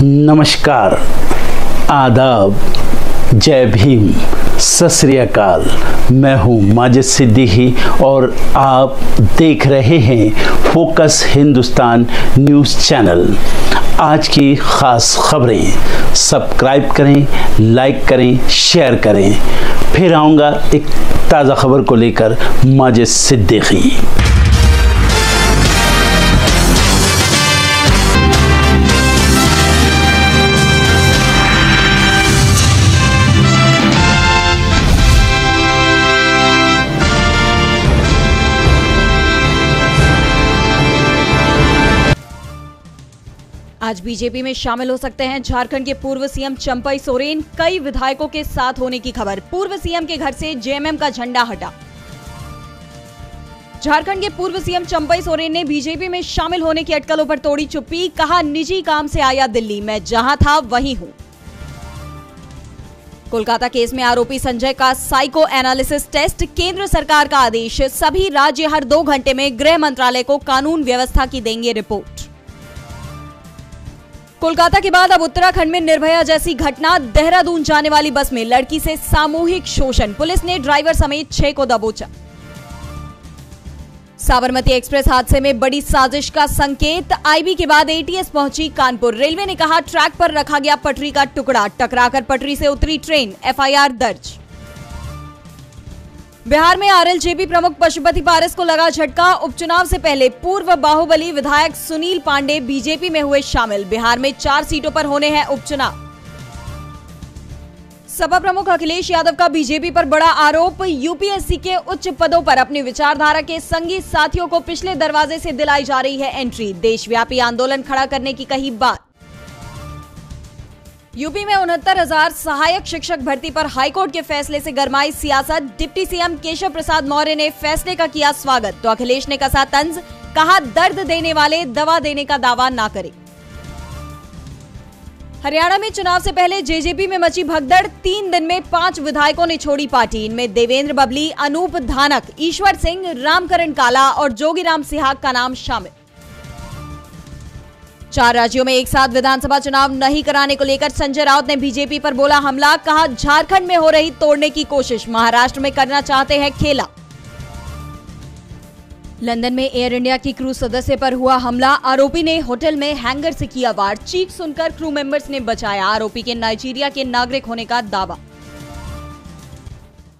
नमस्कार, आदाब, जय भीम, सत श्री अकाल। मैं हूं माजिद सिद्दीकी और आप देख रहे हैं फोकस हिंदुस्तान न्यूज़ चैनल। आज की ख़ास खबरें सब्सक्राइब करें, लाइक करें, शेयर करें। फिर आऊँगा एक ताज़ा खबर को लेकर माजिद सिद्दीकी। आज बीजेपी में शामिल हो सकते हैं झारखंड के पूर्व सीएम चंपई सोरेन। कई विधायकों के साथ होने की खबर। पूर्व सीएम के घर से जेएमएम का झंडा हटा। झारखंड के पूर्व सीएम चंपई सोरेन ने बीजेपी में शामिल होने की अटकलों पर तोड़ी चुप्पी। कहा, निजी काम से आया दिल्ली, मैं जहां था वहीं हूं। कोलकाता केस में आरोपी संजय का साइको एनालिसिस टेस्ट। केंद्र सरकार का आदेश, सभी राज्य हर 2 घंटे में गृह मंत्रालय को कानून व्यवस्था की देंगे रिपोर्ट। कोलकाता के बाद अब उत्तराखंड में निर्भया जैसी घटना। देहरादून जाने वाली बस में लड़की से सामूहिक शोषण। पुलिस ने ड्राइवर समेत 6 को दबोचा। साबरमती एक्सप्रेस हादसे में बड़ी साजिश का संकेत। आईबी के बाद एटीएस पहुंची कानपुर। रेलवे ने कहा, ट्रैक पर रखा गया पटरी का टुकड़ा। टकराकर पटरी से उतरी ट्रेन, एफआईआर दर्ज। बिहार में आरएलजेपी प्रमुख पशुपति पारस को लगा झटका। उपचुनाव से पहले पूर्व बाहुबली विधायक सुनील पांडे बीजेपी में हुए शामिल। बिहार में 4 सीटों पर होने हैं उपचुनाव। सपा प्रमुख अखिलेश यादव का बीजेपी पर बड़ा आरोप। यूपीएससी के उच्च पदों पर अपनी विचारधारा के संगी साथियों को पिछले दरवाजे से दिलाई जा रही है एंट्री। देशव्यापी आंदोलन खड़ा करने की कही बात। यूपी में 69,000 सहायक शिक्षक भर्ती पर हाईकोर्ट के फैसले से गरमाई सियासत। डिप्टी सीएम केशव प्रसाद मौर्य ने फैसले का किया स्वागत, तो अखिलेश ने कसा तंज। कहा, दर्द देने वाले दवा देने का दावा ना करें। हरियाणा में चुनाव से पहले जेजेपी में मची भगदड़। 3 दिन में 5 विधायकों ने छोड़ी पार्टी। इनमें देवेंद्र बबली, अनूप धानक, ईश्वर सिंह, रामकरण काला और जोगीराम सिहाग का नाम शामिल। 4 राज्यों में एक साथ विधानसभा चुनाव नहीं कराने को लेकर संजय राउत ने बीजेपी पर बोला हमला। कहा, झारखंड में हो रही तोड़ने की कोशिश, महाराष्ट्र में करना चाहते हैं खेला। लंदन में एयर इंडिया की क्रू सदस्य पर हुआ हमला। आरोपी ने होटल में हैंगर से किया वार। चीख सुनकर क्रू मेंबर्स ने बचाया। आरोपी के नाइजीरिया के नागरिक होने का दावा।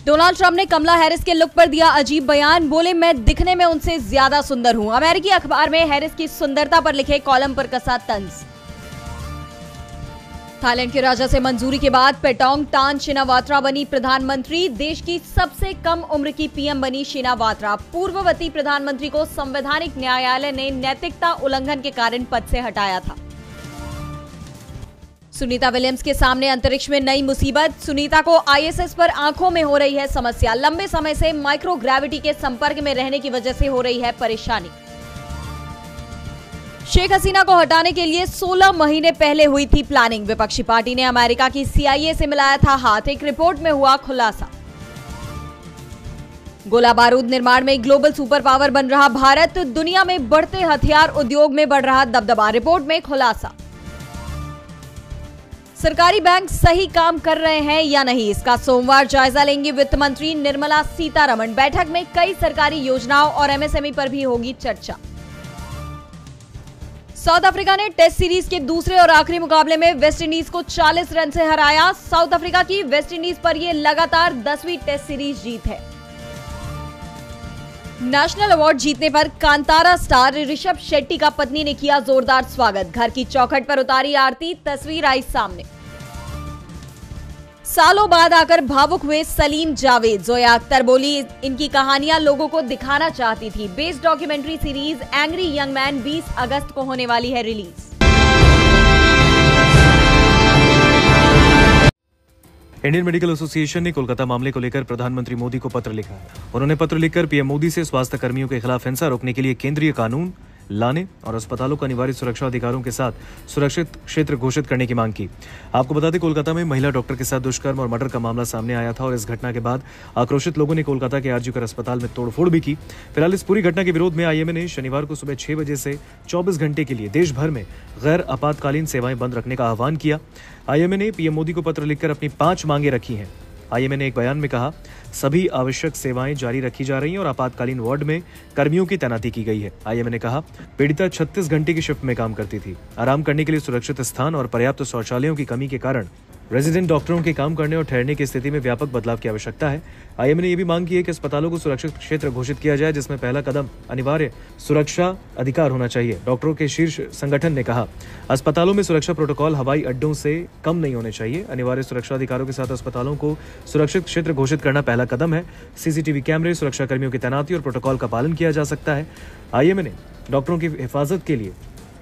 डोनाल्ड ट्रंप ने कमला हैरिस के लुक पर दिया अजीब बयान। बोले, मैं दिखने में उनसे ज्यादा सुंदर हूं। अमेरिकी अखबार में हैरिस की सुंदरता पर लिखे कॉलम पर कसा तंज। थाईलैंड के राजा से मंजूरी के बाद पेटोंग टान शिनावात्रा बनी प्रधानमंत्री। देश की सबसे कम उम्र की पीएम बनी शिनावात्रा। पूर्ववर्ती प्रधानमंत्री को संवैधानिक न्यायालय ने नैतिकता उल्लंघन के कारण पद से हटाया था। सुनीता विलियम्स के सामने अंतरिक्ष में नई मुसीबत। सुनीता को आईएसएस पर आंखों में हो रही है समस्या। लंबे समय से माइक्रोग्रेविटी के संपर्क में रहने की वजह से हो रही है परेशानी। शेख हसीना को हटाने के लिए 16 महीने पहले हुई थी प्लानिंग। विपक्षी पार्टी ने अमेरिका की सीआईए से मिलाया था हाथ। एक रिपोर्ट में हुआ खुलासा। गोला बारूद निर्माण में ग्लोबल सुपर पावर बन रहा भारत। दुनिया में बढ़ते हथियार उद्योग में बढ़ रहा दबदबा। रिपोर्ट में खुलासा। सरकारी बैंक सही काम कर रहे हैं या नहीं, इसका सोमवार जायजा लेंगी वित्त मंत्री निर्मला सीतारमण। बैठक में कई सरकारी योजनाओं और एमएसएमई पर भी होगी चर्चा। साउथ अफ्रीका ने टेस्ट सीरीज के दूसरे और आखिरी मुकाबले में वेस्ट इंडीज को 40 रन से हराया। साउथ अफ्रीका की वेस्ट इंडीज पर यह लगातार 10वीं टेस्ट सीरीज जीत है। नेशनल अवार्ड जीतने पर कांतारा स्टार ऋषभ शेट्टी का पत्नी ने किया जोरदार स्वागत। घर की चौखट पर उतारी आरती, तस्वीर आई सामने। सालों बाद आकर भावुक हुए सलीम जावेद। जोया अख्तर बोली, इनकी कहानियां लोगों को दिखाना चाहती थी। Based documentary series angry young man 20 अगस्त को होने वाली है रिलीज। इंडियन मेडिकल एसोसिएशन ने कोलकाता मामले को लेकर प्रधानमंत्री मोदी को पत्र लिखा। उन्होंने पत्र लिखकर पीएम मोदी से स्वास्थ्य कर्मियों के खिलाफ हिंसा रोकने के लिए केंद्रीय कानून, लाने और अस्पतालों को अनिवार्य सुरक्षा अधिकारों के साथ सुरक्षित क्षेत्र घोषित करने की मांग की। आपको बता दें, कोलकाता में महिला डॉक्टर के साथ दुष्कर्म और मर्डर का मामला सामने आया था और इस घटना के बाद आक्रोशित लोगों ने कोलकाता के आरजी कर अस्पताल में तोड़फोड़ भी की। फिलहाल इस पूरी घटना के विरोध में आईएमए ने शनिवार को सुबह 6 बजे से 24 घंटे के लिए देश भर में गैर आपातकालीन सेवाएं बंद रखने का आह्वान किया। आईएमए ने पीएम मोदी को पत्र लिखकर अपनी 5 मांगे रखी हैं। आईएमए ने एक बयान में कहा, सभी आवश्यक सेवाएं जारी रखी जा रही हैं और आपातकालीन वार्ड में कर्मियों की तैनाती की गई है। आईएमए ने कहा, पीड़िता 36 घंटे की शिफ्ट में काम करती थी। आराम करने के लिए सुरक्षित स्थान और पर्याप्त शौचालयों की कमी के कारण रेजिडेंट डॉक्टरों के काम करने और ठहरने की स्थिति में व्यापक बदलाव की आवश्यकता है। आईएमए ने यह भी मांग की है कि अस्पतालों को सुरक्षित क्षेत्र घोषित किया जाए, जिसमें पहला कदम अनिवार्य सुरक्षा अधिकार होना चाहिए। डॉक्टरों के शीर्ष संगठन ने कहा, अस्पतालों में सुरक्षा प्रोटोकॉल हवाई अड्डों से कम नहीं होने चाहिए। अनिवार्य सुरक्षा अधिकारों के साथ अस्पतालों को सुरक्षित क्षेत्र घोषित करना पहला कदम है। सीसीटीवी कैमरे, सुरक्षा कर्मियों की तैनाती और प्रोटोकॉल का पालन किया जा सकता है। आईएमए ने डॉक्टरों की हिफाजत के लिए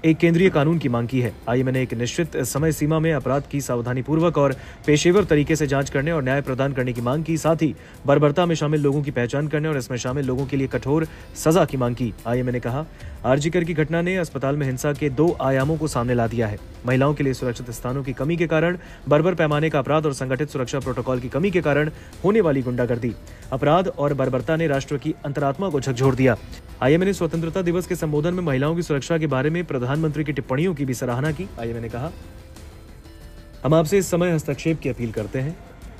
एक केंद्रीय कानून की मांग की है। आईएमए ने एक निश्चित समय सीमा में अपराध की सावधानीपूर्वक और पेशेवर तरीके से जांच करने और न्याय प्रदान करने की मांग की। साथ ही बर्बरता में शामिल लोगों की पहचान करने और इसमें शामिल लोगों के लिए कठोर सजा की मांग की। आईएमए ने कहा, आरजी कर की घटना ने अस्पताल में हिंसा के 2 आयामों को सामने ला दिया है। महिलाओं के लिए सुरक्षित स्थानों की कमी के कारण बर्बर पैमाने का अपराध और संगठित सुरक्षा प्रोटोकॉल की कमी के कारण होने वाली गुंडागर्दी, अपराध और बर्बरता ने राष्ट्र की अंतरात्मा को झकझोर दिया। आईएमए ने स्वतंत्रता दिवस के संबोधन में महिलाओं की सुरक्षा के बारे में प्रधानमंत्री की टिप्पणियों की भी सराहना की। आईएमए ने कहा, हम आपसे इस समय हस्तक्षेप की अपील करते हैं।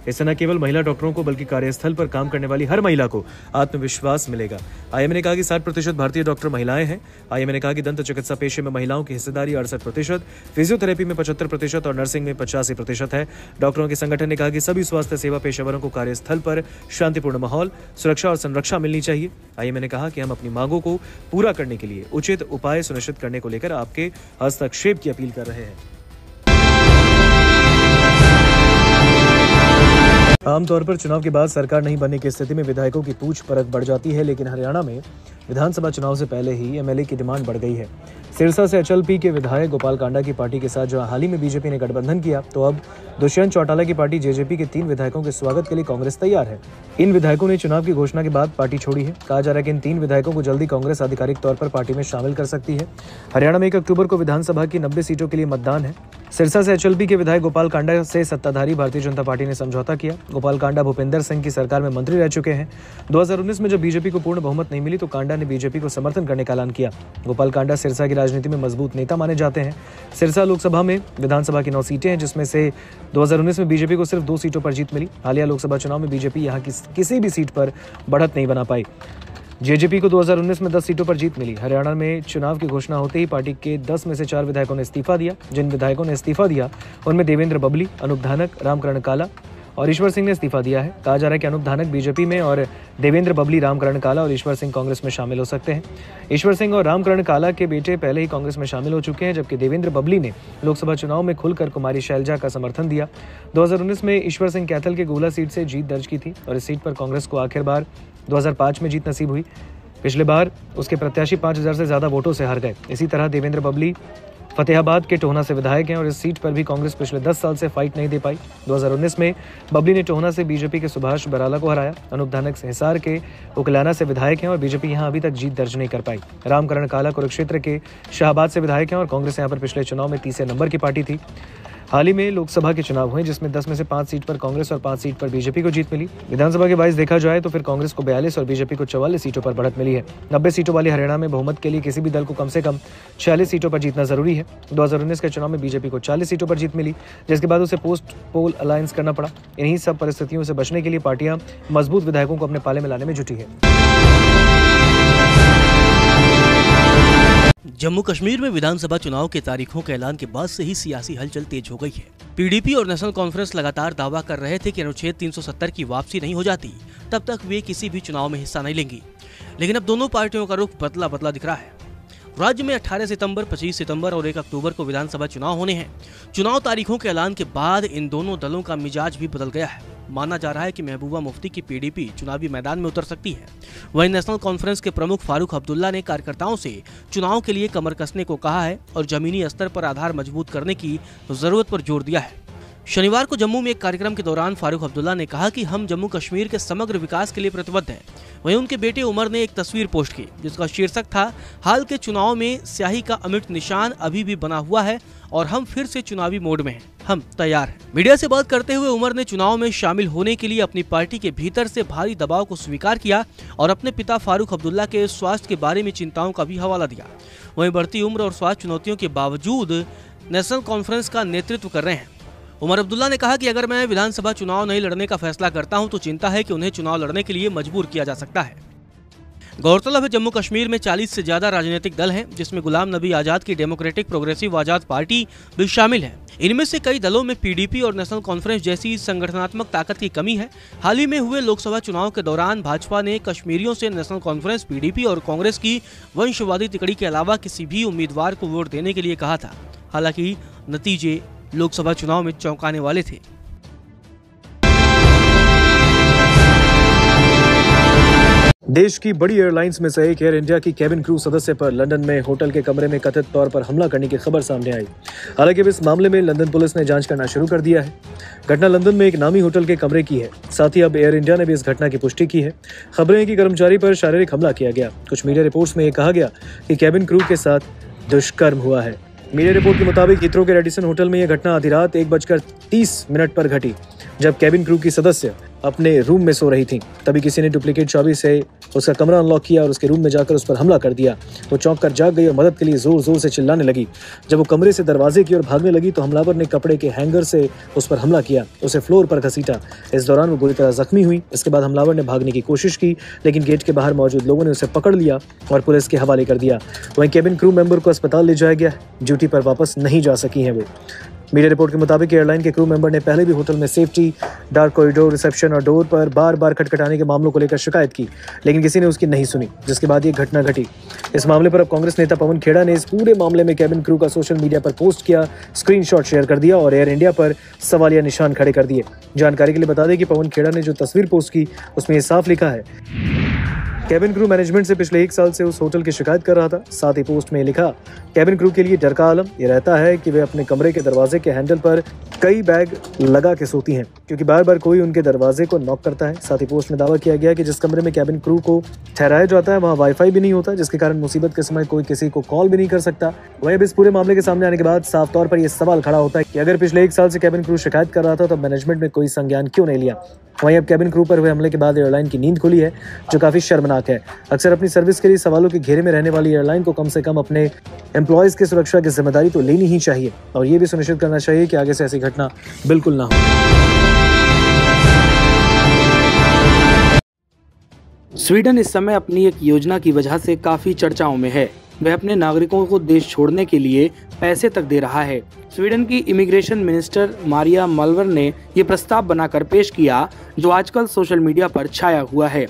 इससे न केवल महिला डॉक्टरों को बल्कि कार्यस्थल पर काम करने वाली हर महिला को आत्मविश्वास मिलेगा। आईएमए ने कहा कि 60% भारतीय डॉक्टर महिलाएं हैं। आईएमए ने कहा कि दंत चिकित्सा पेशे में महिलाओं की हिस्सेदारी 68%, फिजियोथेरेपी में 75% और नर्सिंग में 85% है। डॉक्टरों के संगठन ने कहा कि सभी स्वास्थ्य सेवा पेशेवरों को कार्यस्थल पर शांतिपूर्ण माहौल, सुरक्षा और संरक्षा मिलनी चाहिए। आईएमए ने कहा कि हम अपनी मांगों को पूरा करने के लिए उचित उपाय सुनिश्चित करने को लेकर आपके हस्तक्षेप की अपील कर रहे हैं। आमतौर पर चुनाव के बाद सरकार नहीं बनने की स्थिति में विधायकों की पूछ परख बढ़ जाती है, लेकिन हरियाणा में विधानसभा चुनाव से पहले ही एमएलए की डिमांड बढ़ गई है। सिरसा से एचएलपी के विधायक गोपाल कांडा की पार्टी के साथ जहां हाल ही में बीजेपी ने गठबंधन किया, तो अब दुष्यंत चौटाला की पार्टी जेजेपी के 3 विधायकों के स्वागत के लिए कांग्रेस तैयार है। इन विधायकों ने चुनाव की घोषणा के बाद पार्टी छोड़ी है। कहा जा रहा है कि इन 3 विधायकों को जल्दी कांग्रेस आधिकारिक तौर पर पार्टी में शामिल कर सकती है। हरियाणा में 1 अक्टूबर को विधानसभा की 90 सीटों के लिए मतदान है। सिरसा से एचएलपी के विधायक गोपाल कांडा से सत्ताधारी भारतीय जनता पार्टी ने समझौता किया। गोपाल कांडा भूपेंद्र सिंह की सरकार में मंत्री रह चुके हैं। 2019 में जब बीजेपी को पूर्ण बहुमत नहीं मिली तो कांडा ने बीजेपी को समर्थन करने का ऐलान किया। गोपाल कांडा सिरसा की राजनीति में मजबूत नेता माने जाते हैं। सिरसा लोकसभा में विधानसभा की 9 सीटें हैं, जिसमें से 2019 में बीजेपी को सिर्फ 2 सीटों पर जीत मिली। हालिया लोकसभा चुनाव में बीजेपी यहां किसी भी सीट पर बढ़त नहीं बना पाई। जेजेपी को 2019 में 10 सीटों पर जीत मिली। हरियाणा में चुनाव की घोषणा होते ही पार्टी के 10 में से 4 विधायकों ने इस्तीफा दिया। जिन विधायकों ने इस्तीफा दिया उनमें देवेंद्र बबली, अनूप धानक, रामकरण काला और ईश्वर सिंह ने इस्तीफा दिया है। कहा जा रहा है कि अनूप धानक बीजेपी में और देवेंद्र बबली, रामकरण काला और ईश्वर सिंह कांग्रेस में शामिल हो सकते हैं। ईश्वर सिंह और रामकरण काला के बेटे पहले ही कांग्रेस में शामिल हो चुके हैं, जबकि देवेंद्र बबली ने लोकसभा चुनाव में खुलकर कुमारी शैलजा का समर्थन दिया। 2019 में ईश्वर सिंह कैथल के गोला सीट से जीत दर्ज की थी और इस सीट पर कांग्रेस को आखिर बार 2005 में जीत नसीब हुई। पिछले बार उसके प्रत्याशी 5000 से ज्यादा वोटों से हार गए। इसी तरह देवेंद्र बबली फतेहाबाद के टोहना से विधायक हैं और इस सीट पर भी कांग्रेस पिछले 10 साल से फाइट नहीं दे पाई। 2019 में बबली ने टोहना से बीजेपी के सुभाष बराला को हराया। अनूप धानक हिसार के उकलाना से विधायक हैं और बीजेपी यहां अभी तक जीत दर्ज नहीं कर पाई। रामकरण काला कुरुक्षेत्र के शाहबाद से विधायक हैं और कांग्रेस यहां पर पिछले चुनाव में तीसरे नंबर की पार्टी थी। हाल ही में लोकसभा के चुनाव हुए, जिसमें 10 में से 5 सीट पर कांग्रेस और 5 सीट पर बीजेपी को जीत मिली। विधानसभा के वाइज देखा जाए तो फिर कांग्रेस को 42 और बीजेपी को 44 सीटों पर बढ़त मिली है। 90 सीटों वाली हरियाणा में बहुमत के लिए किसी भी दल को कम से कम 46 सीटों पर जीतना जरूरी है। 2019 के चुनाव में बीजेपी को 40 सीटों पर जीत मिली, जिसके बाद उसे पोस्ट पोल अलायंस करना पड़ा। इन्हीं सब परिस्थितियों से बचने के लिए पार्टियां मजबूत विधायकों को अपने पाले में लाने में जुटी है। जम्मू कश्मीर में विधानसभा चुनाव के तारीखों के ऐलान के बाद से ही सियासी हलचल तेज हो गई है। पीडीपी और नेशनल कॉन्फ्रेंस लगातार दावा कर रहे थे कि अनुच्छेद 370 की वापसी नहीं हो जाती तब तक वे किसी भी चुनाव में हिस्सा नहीं लेंगी, लेकिन अब दोनों पार्टियों का रुख बदला बदला दिख रहा है। राज्य में 18 सितंबर, 25 सितंबर और 1 अक्टूबर को विधानसभा चुनाव होने हैं। चुनाव तारीखों के ऐलान के बाद इन दोनों दलों का मिजाज भी बदल गया है। माना जा रहा है कि महबूबा मुफ्ती की पीडीपी चुनावी मैदान में उतर सकती है। वहीं नेशनल कॉन्फ्रेंस के प्रमुख फारूक अब्दुल्ला ने कार्यकर्ताओं से चुनाव के लिए कमर कसने को कहा है और जमीनी स्तर पर आधार मजबूत करने की जरूरत पर जोर दिया है। शनिवार को जम्मू में एक कार्यक्रम के दौरान फारूक अब्दुल्ला ने कहा कि हम जम्मू कश्मीर के समग्र विकास के लिए प्रतिबद्ध हैं। वहीं उनके बेटे उमर ने एक तस्वीर पोस्ट की जिसका शीर्षक था, हाल के चुनाव में स्याही का अमिट निशान अभी भी बना हुआ है और हम फिर से चुनावी मोड में हैं, हम तैयार हैं। मीडिया से बात करते हुए उमर ने चुनाव में शामिल होने के लिए अपनी पार्टी के भीतर से भारी दबाव को स्वीकार किया और अपने पिता फारूक अब्दुल्ला के स्वास्थ्य के बारे में चिंताओं का भी हवाला दिया। वहीं बढ़ती उम्र और स्वास्थ्य चुनौतियों के बावजूद नेशनल कॉन्फ्रेंस का नेतृत्व कर रहे हैं। उमर अब्दुल्ला ने कहा कि अगर मैं विधानसभा चुनाव नहीं लड़ने का फैसला करता हूं तो चिंता है कि उन्हें चुनाव लड़ने के लिए मजबूर किया जा सकता है। गौरतलब है, जम्मू कश्मीर में 40 से ज्यादा राजनीतिक दल हैं, जिसमें गुलाम नबी आजाद की डेमोक्रेटिक प्रोग्रेसिव आजाद पार्टी भी शामिल है। इनमें से कई दलों में पीडीपी और नेशनल कॉन्फ्रेंस जैसी संगठनात्मक ताकत की कमी है। हाल ही में हुए लोकसभा चुनाव के दौरान भाजपा ने कश्मीरियों से नेशनल कॉन्फ्रेंस, पीडीपी और कांग्रेस की वंशवादी तिकड़ी के अलावा किसी भी उम्मीदवार को वोट देने के लिए कहा था। हालांकि नतीजे लोकसभा चुनाव में चौंकाने वाले थे। देश की बड़ी एयरलाइंस में से एक एयर इंडिया की केबिन क्रू सदस्य पर लंदन में होटल के कमरे में कथित तौर पर हमला करने की खबर सामने आई। हालांकि इस मामले में लंदन पुलिस ने जांच करना शुरू कर दिया है। घटना लंदन में एक नामी होटल के कमरे की है। साथ ही अब एयर इंडिया ने भी इस घटना की पुष्टि की है। खबरें हैं कि कर्मचारी पर शारीरिक हमला किया गया। कुछ मीडिया रिपोर्ट्स में यह कहा गया कि केबिन क्रू के साथ दुष्कर्म हुआ है। मीडिया रिपोर्ट के मुताबिक हीथ्रो के रेडिसन होटल में यह घटना आधी रात 1:30 पर घटी, जब केबिन क्रू की सदस्य अपने रूम में सो रही थी। तभी किसी ने डुप्लीकेट चाबी से उसका कमरा अनलॉक किया और उसके रूम में जाकर उस पर हमला कर दिया। वो चौंक कर जाग गई और मदद के लिए जोर जोर से चिल्लाने लगी। जब वो कमरे से दरवाजे की ओर भागने लगी तो हमलावर ने कपड़े के हैंगर से उस पर हमला किया, उसे फ्लोर पर घसीटा। इस दौरान वो बुरी तरह जख्मी हुई। इसके बाद हमलावर ने भागने की कोशिश की, लेकिन गेट के बाहर मौजूद लोगों ने उसे पकड़ लिया और पुलिस के हवाले कर दिया। वहीं केबिन क्रू मेंबर को अस्पताल ले जाया गया। ड्यूटी पर वापस नहीं जा सकी हैं वो। मीडिया रिपोर्ट के मुताबिक एयरलाइन के क्रू मेंबर ने पहले भी होटल में सेफ्टी, डार्क कॉरिडोर, रिसेप्शन और डोर पर बार बार खटखटाने के मामलों को लेकर शिकायत की, लेकिन किसी ने उसकी नहीं सुनी, जिसके बाद ये घटना घटी। इस मामले पर अब कांग्रेस नेता पवन खेड़ा ने इस पूरे मामले में केबिन क्रू का सोशल मीडिया पर पोस्ट किया, स्क्रीनशॉट शेयर कर दिया और एयर इंडिया पर सवालिया निशान खड़े कर दिए। जानकारी के लिए बता दें कि पवन खेड़ा ने जो तस्वीर पोस्ट की उसमें ये साफ लिखा है, केबिन क्रू मैनेजमेंट से पिछले 1 साल से उस होटल की शिकायत कर रहा था। साथ ही पोस्ट में लिखा, केबिन क्रू के लिए डर का आलम ये रहता है कि वे अपने कमरे के दरवाजे के हैंडल पर कई बैग लगा के सोती हैं, क्योंकि बार बार कोई उनके दरवाजे को नॉक करता है। साथ ही पोस्ट में दावा किया गया कि जिस कमरे में केबिन क्रू को ठहराया जाता है वहाँ वाईफाई भी नहीं होता, जिसके कारण मुसीबत के समय कोई किसी को कॉल भी नहीं कर सकता। वहीं अब इस पूरे मामले के सामने आने के बाद साफ तौर पर यह सवाल खड़ा होता है कि अगर पिछले 1 साल से केबिन क्रू शिकायत कर रहा था तो मैनेजमेंट ने कोई संज्ञान क्यों नहीं लिया। वहीं अब केबिन क्रू पर हुए हमले के बाद एयरलाइन की नींद खुली है, जो काफी शर्मनाक है। अक्सर अपनी सर्विस के लिए सवालों के घेरे में रहने वाली एयरलाइन को कम से कम अपने एम्प्लॉयज की सुरक्षा की जिम्मेदारी तो लेनी ही चाहिए और ये भी सुनिश्चित करना चाहिए कि आगे से ऐसी घटना बिल्कुल ना हो। स्वीडन इस समय अपनी एक योजना की वजह से काफी चर्चाओं में है। वह अपने नागरिकों को देश छोड़ने के लिए पैसे तक दे रहा है। स्वीडन की इमिग्रेशन मिनिस्टर मारिया मल्वर ने ये प्रस्ताव बनाकर पेश किया, जो आजकल सोशल मीडिया पर छाया हुआ है।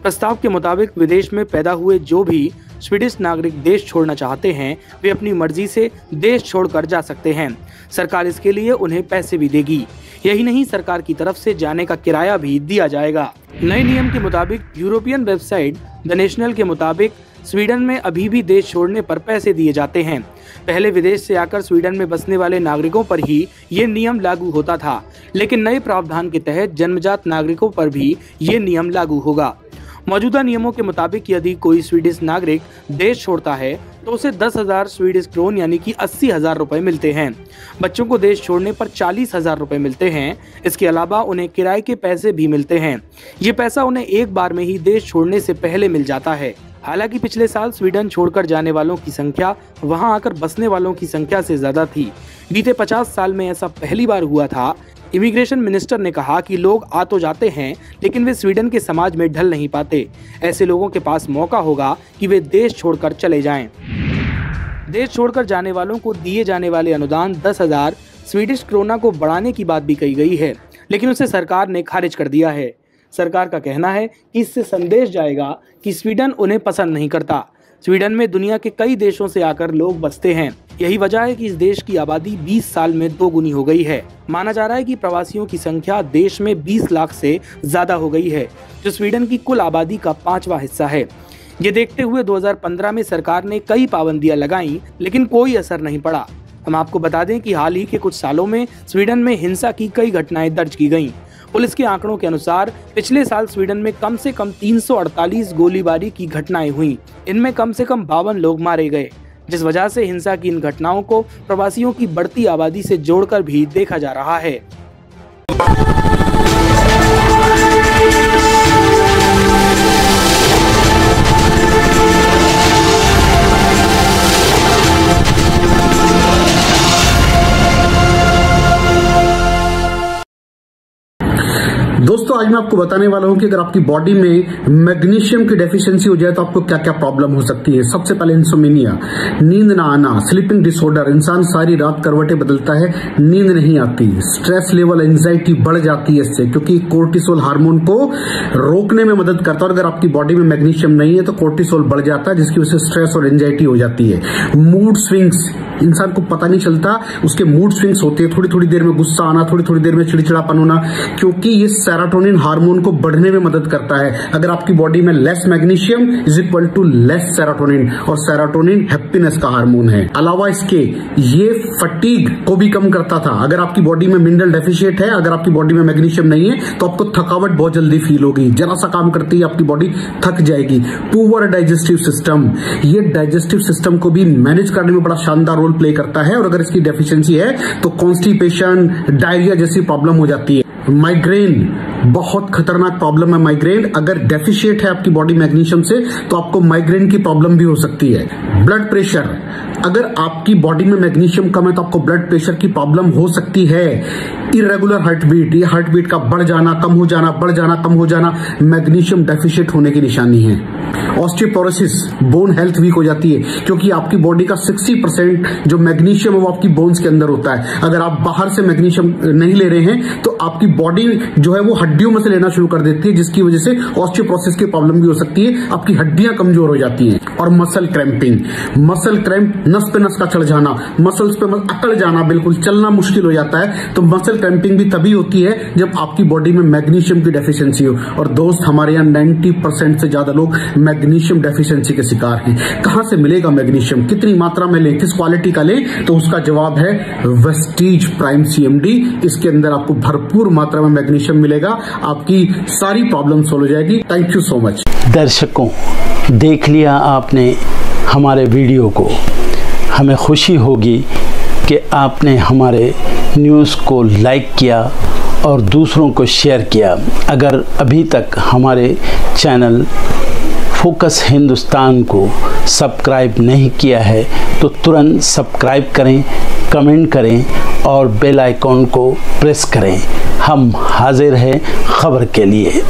प्रस्ताव के मुताबिक विदेश में पैदा हुए जो भी स्वीडिश नागरिक देश छोड़ना चाहते हैं, वे अपनी मर्जी से देश छोड़कर जा सकते हैं। सरकार इसके लिए उन्हें पैसे भी देगी। यही नहीं, सरकार की तरफ से जाने का किराया भी दिया जाएगा। नए नियम के मुताबिक यूरोपियन वेबसाइट द नेशनल के मुताबिक स्वीडन में अभी भी देश छोड़ने पर पैसे दिए जाते हैं। पहले विदेश से आकर स्वीडन में बसने वाले नागरिकों पर ही ये नियम लागू होता था, लेकिन नए प्रावधान के तहत जन्मजात नागरिकों पर भी ये नियम लागू होगा। मौजूदा नियमों के मुताबिक यदि कोई स्वीडिश नागरिक देश छोड़ता है तो उसे 10,000 स्वीडिश क्रोन यानी कि 80,000 रुपए मिलते हैं। बच्चों को देश छोड़ने पर 40,000 रुपए मिलते हैं। इसके अलावा उन्हें किराए के पैसे भी मिलते हैं। ये पैसा उन्हें एक बार में ही देश छोड़ने से पहले मिल जाता है। हालांकि पिछले साल स्वीडन छोड़कर जाने वालों की संख्या वहां आकर बसने वालों की संख्या से ज्यादा थी। बीते 50 साल में ऐसा पहली बार हुआ था। इमिग्रेशन मिनिस्टर ने कहा कि लोग आ तो जाते हैं, लेकिन वे स्वीडन के समाज में ढल नहीं पाते। ऐसे लोगों के पास मौका होगा कि वे देश छोड़कर चले जाएं। देश छोड़कर जाने वालों को दिए जाने वाले अनुदान 10,000 स्वीडिश क्रोना को बढ़ाने की बात भी कही गई है, लेकिन उसे सरकार ने खारिज कर दिया है। सरकार का कहना है कि इससे संदेश जाएगा कि स्वीडन उन्हें पसंद नहीं करता। स्वीडन में दुनिया के कई देशों से आकर लोग बसते हैं। यही वजह है कि इस देश की आबादी 20 साल में 2 गुनी हो गई है। माना जा रहा है कि प्रवासियों की संख्या देश में 20 लाख से ज्यादा हो गई है, जो स्वीडन की कुल आबादी का 5वां हिस्सा है। ये देखते हुए 2015 में सरकार ने कई पाबंदियां लगाई, लेकिन कोई असर नहीं पड़ा। हम आपको बता दें कि हाल ही के कुछ सालों में स्वीडन में हिंसा की कई घटनाएं दर्ज की गईं। पुलिस के आंकड़ों के अनुसार पिछले साल स्वीडन में कम से कम 348 गोलीबारी की घटनाएं हुई। इनमें कम से कम 52 लोग मारे गए, जिस वजह से हिंसा की इन घटनाओं को प्रवासियों की बढ़ती आबादी से जोड़कर भी देखा जा रहा है। दोस्तों आज मैं आपको बताने वाला हूं कि अगर आपकी बॉडी में मैग्नीशियम की डेफिशिएंसी हो जाए तो आपको क्या क्या प्रॉब्लम हो सकती है। सबसे पहले इंसोम्निया, नींद ना आना, स्लीपिंग डिसऑर्डर, इंसान सारी रात करवटें बदलता है, नींद नहीं आती, स्ट्रेस लेवल, एंजाइटी बढ़ जाती है इससे, क्योंकि कोर्टिसोल हार्मोन को रोकने में मदद करता है। और अगर आपकी बॉडी में मैग्नीशियम नहीं है तो कोर्टिसोल बढ़ जाता है, जिसकी वजह से स्ट्रेस और एंजाइटी हो जाती है। मूड स्विंग्स, इंसान को पता नहीं चलता उसके मूड स्विंग्स होते हैं, थोड़ी थोड़ी देर में गुस्सा आना, थोड़ी थोड़ी देर में चिड़चिड़ापन होना, क्योंकि ये सेरोटोनिन हार्मोन को बढ़ने में मदद करता है। अगर आपकी बॉडी में less magnesium is equal to less serotonin, और सेरोटोनिन हैप्पीनेस का हार्मोन है। अलावा इसके ये फटीग को भी कम करता था। अगर आपकी बॉडी में मिनरल डेफिशिएट है, अगर आपकी बॉडी में मैग्नीशियम नहीं है तो आपको थकावट बहुत जल्दी फील होगी, जरा सा काम करती है आपकी बॉडी थक जाएगी। पुअर डाइजेस्टिव सिस्टम, ये डाइजेस्टिव सिस्टम को भी मैनेज करने में बड़ा शानदार रोल प्ले करता है, और अगर इसकी डेफिशिएंसी है तो कॉन्स्टिपेशन, डायरिया जैसी प्रॉब्लम हो जाती है। माइग्रेन बहुत खतरनाक प्रॉब्लम है। माइग्रेन अगर डेफिशिएट है आपकी बॉडी मैग्नीशियम से तो आपको माइग्रेन की प्रॉब्लम भी हो सकती है। ब्लड प्रेशर, अगर आपकी बॉडी में मैग्नीशियम कम है तो आपको ब्लड प्रेशर की प्रॉब्लम हो सकती है। इरेगुलर हार्टबीट, ये हार्टबीट का बढ़ जाना, कम हो जाना, बढ़ जाना, कम हो जाना, मैग्नीशियम डेफिशिएट होने की निशानी है। ऑस्टियोपोरोसिस, बोन हेल्थ वीक हो जाती है, क्योंकि आपकी बॉडी का 60% जो मैग्नीशियम है वो आपकी बोन्स के अंदर होता है। अगर आप बाहर से मैग्नीशियम नहीं ले रहे हैं तो आपकी बॉडी जो है वो हड्डियों में से लेना शुरू कर देती है, जिसकी वजह से ऑस्टियोपोरोसिस की प्रॉब्लम भी हो सकती है, आपकी हड्डियां कमजोर हो जाती हैं। और मसल क्रैम्पिंग, मसल क्रैम्प, नस पे नस का चढ़ जाना, मसल्स पे अकड़ जाना, बिल्कुल चलना मुश्किल हो जाता है। तो मसल क्रैम्पिंग भी तभी होती है जब आपकी बॉडी में मैग्नीशियम की डेफिशिएंसी हो। और दोस्त, हमारे यहाँ 90% से ज्यादा लोग मैग्नीशियम डेफिशिएंसी के शिकार हैं। कहां से मिलेगा मैग्नीशियम, कितनी मात्रा में लें, किस क्वालिटी का लें? तो उसका जवाब है वेस्टीज प्राइम CMD। इसके अंदर आपको भरपूर मात्रा में मैग्नीशियम मिलेगा, आपकी सारी प्रॉब्लम सॉल्व हो जाएगी। Thank you so much. दर्शकों, देख लिया आपने हमारे वीडियो को। हमें खुशी होगी कि आपने हमारे न्यूज़ को लाइक किया और दूसरों को शेयर किया। अगर अभी तक हमारे चैनल फोकस हिंदुस्तान को सब्सक्राइब नहीं किया है तो तुरंत सब्सक्राइब करें, कमेंट करें और बेल आइकॉन को प्रेस करें। हम हाजिर हैं खबर के लिए।